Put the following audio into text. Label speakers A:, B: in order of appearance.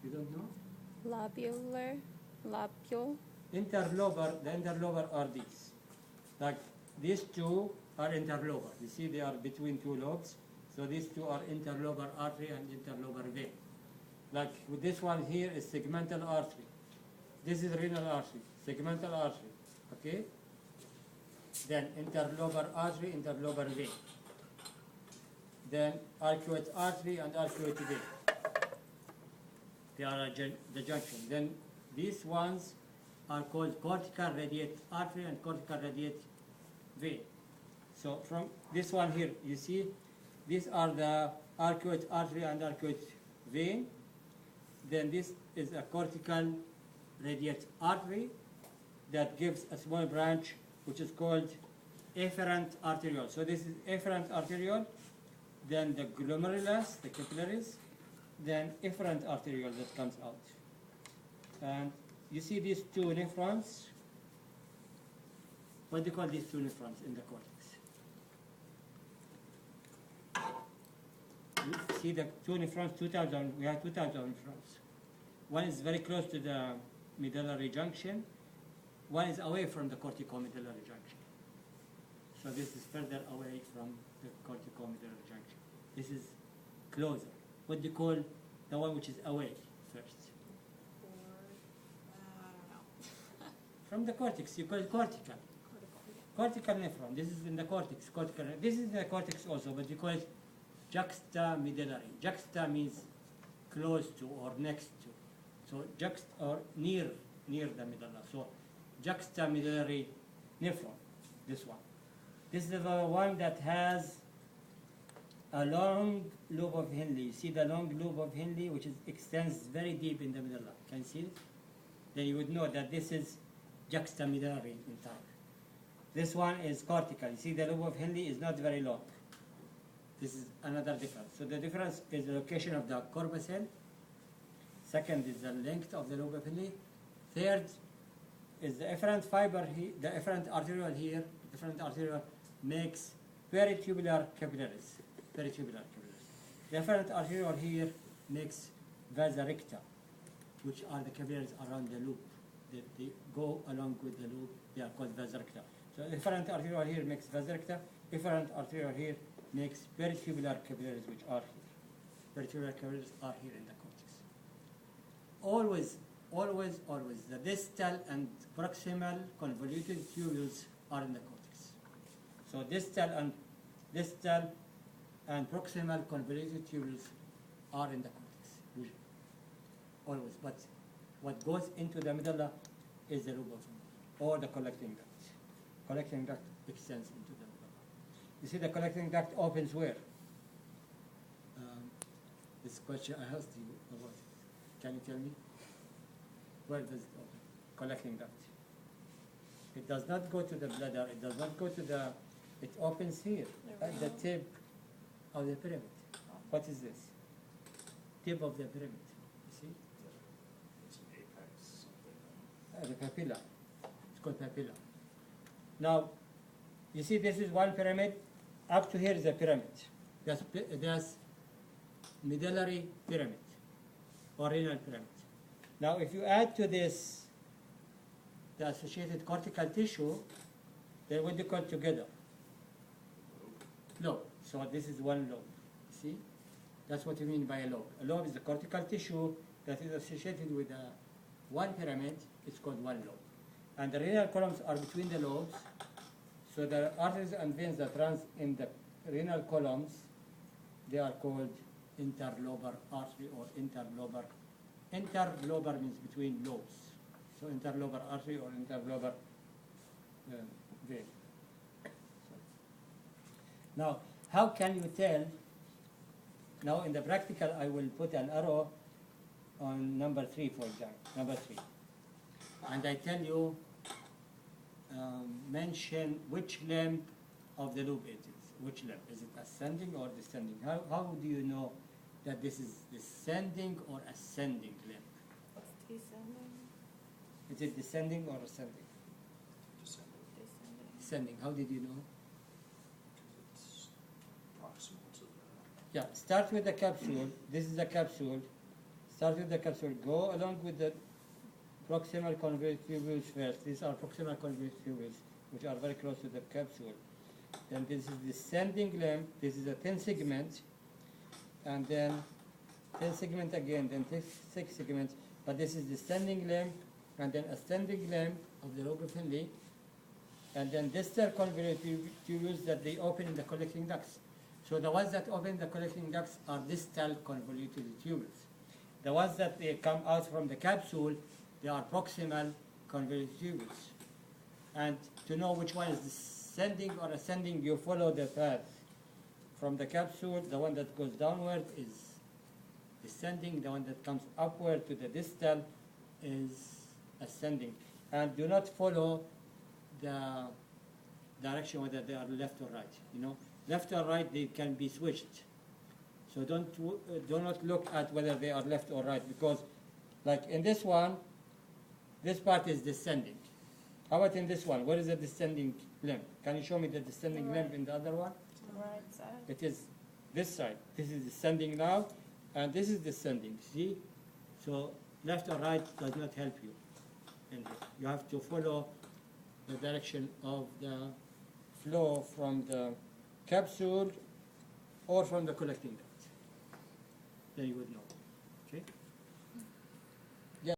A: You don't know?
B: Lobular, lobule.
A: Interlobar, the interlobar are these. Like these two are interlobar. You see they are between two lobes. So these two are interlobar artery and interlobar vein. Like with this one here is segmental artery. This is renal artery, segmental artery. Okay? Then interlobar artery, interlobar vein. Then arcuate artery and arcuate vein. They are the junction. Then these ones are called cortical radiate artery and cortical radiate vein. So from this one here, you see, these are the arcuate artery and arcuate vein. Then this is a cortical radiate artery that gives a small branch which is called efferent arteriole. So this is efferent arteriole, then the glomerulus, the capillaries, then efferent arteriole that comes out. And you see these two nephrons. What do you call these two nephrons in the cortex? You see the two nephrons, 2000, we have 2000 nephrons. One is very close to the medullary junction. One is away from the corticomedullary junction. So this is further away from the corticomedullary junction. This is closer. What do you call the one which is away first?
C: I don't know.
A: From the cortex, you call it cortical. Cortical nephron. This is in the cortex. Cortical. This is in the cortex also, but you call it juxtamedullary. Juxta means close to or next to. So juxt or near the medulla. So juxtamedullary nephron. This one. This is the one that has a long lobe of Henle. You see the long lobe of Henle, which extends very deep in the medulla. Can you see it? Then you would know that this is juxtamedullary in type. This one is cortical. You see the lobe of Henle is not very long. This is another difference. So the difference is the location of the corpuscle. Second is the length of the lobe of Henle. Third is the efferent fiber here, the efferent arteriole here. The efferent arteriole makes peritubular capillaries. Peritubular capillaries. The efferent arteriole here makes vasa recta, which are the capillaries around the loop. They go along with the loop. They are called vasa recta. So efferent arteriole here makes vasa recta. Efferent arteriole here makes peritubular capillaries, which are here. Peritubular capillaries are here in the cortex. Always, always, always, the distal and proximal convoluted tubules are in the cortex. So distal and proximal convoluted tubules are in the cortex, usually. Always. But what goes into the medulla is the lobe of Henle, or the collecting duct. Collecting duct extends into the medulla. You see the collecting duct opens where? This question I asked you about it. Can you tell me? Where does it open? Collecting duct. It does not go to the bladder. It does not go to the. It opens here at the tip of the pyramid. What is this? Tip of the pyramid. You see?
D: It's an apex something.
A: The papilla. It's called papilla. Now, you see this is one pyramid. Up to here is a pyramid. There's medullary pyramid or renal pyramid. Now, if you add to this the associated cortical tissue, then what do you call together? Lobe. So this is one lobe. See? That's what you mean by a lobe. A lobe is the cortical tissue that is associated with one pyramid. It's called one lobe. And the renal columns are between the lobes. So the arteries and veins that runs in the renal columns, they are called interlobar artery or interlobar. Interlobar means between lobes. So interlobar artery or interlobar vein. Now, how can you tell? Now, in the practical, I will put an arrow on number 3, for example, number 3. And I tell you, mention which limb of the lobe it is. Which limb? Is it ascending or descending? How do you know that this is descending or ascending limb?
C: What's descending?
A: Is it descending or ascending?
D: Descending.
C: Descending.
A: Descending. How did you know?
D: Because it's proximal to the.
A: Yeah, start with the capsule. This is the capsule. start with the capsule, go along with the proximal convoluted tubules first. These are proximal convoluted tubules, which are very close to the capsule. Then this is the descending limb. This is a 10 segment, and then 10 segment again, then 6 segments. But this is descending limb, and then ascending limb of the lobe of Henle, and then distal convoluted tubules that they open in the collecting ducts. So the ones that open the collecting ducts are distal convoluted tubules. The ones that they come out from the capsule, they are proximal convoluted tubules. And to know which one is descending or ascending, you follow the path. From the capsule, the one that goes downward is descending, the one that comes upward to the distal is ascending. And do not follow the direction whether they are left or right. You know, left or right, they can be switched. So do not look at whether they are left or right, because like in this one, this part is descending. How about in this one? Where is the descending limb? Can you show me the descending limb in the other one?
C: Right side.
A: It is this side. This is descending now, and this is descending. See? So left or right does not help you. And you have to follow the direction of the flow from the capsule or from the collecting duct. Then you would know.